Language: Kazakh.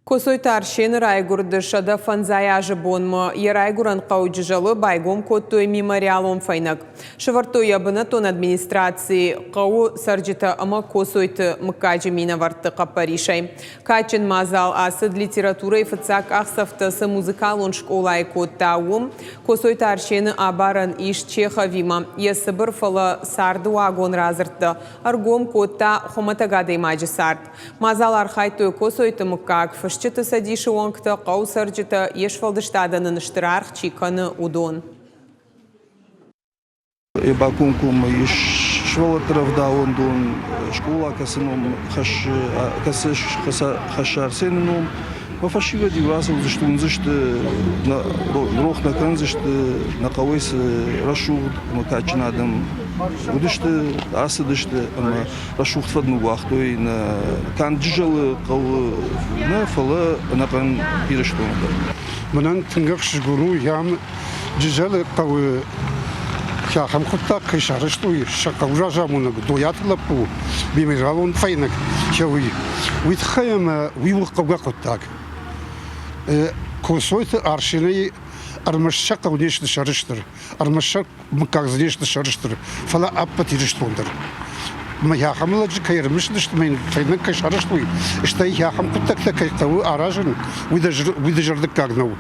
Косойта аршен райгурды шада фанзаяжы бонмы, ерайгуран қауджы жылы байгом коттой мемориалом файнак. Шыварто ябына тон администрации қау сарджита ама косойты мыккаджы мина варты қаппаришай. Качын мазал асыд литература и фыцак ақсафтасы музыкалон школай коттауым, косойта аршені абаран иш Чеховима, есыбыр фалы сарды вагон разыртты, аргом котта хоматагадай маджы сард. Мазал архайтой косойты мыккак Шчыты садиши онкта қаусарджыта ешфалдыштаданын штырарх чиканы удон. Бакункум ешвалатров да ондон школа касыном хашарсеном вафашига дивасов заштун зашты рох на кан зашты на кавайс рашуг макачнадам удышты асыдышты рашуг фадну вахтой на кан джалы кал на фала на кан пирештон. Манан тынгак шгуру ям джалы кал я хам хотта кешарыштуй шакаужа жамунак доятлапу бимежалон файнак чави витхаем вивуккавга коттак косойты аршины армашак каудешты шарыштыр армашак мказдешты шарыштыр фала аппатириштондыр я хамладжи кайрмышдышты мен файнак кешарыштуй что я хам коттак кайкавы аражын выдажырдык кагнау.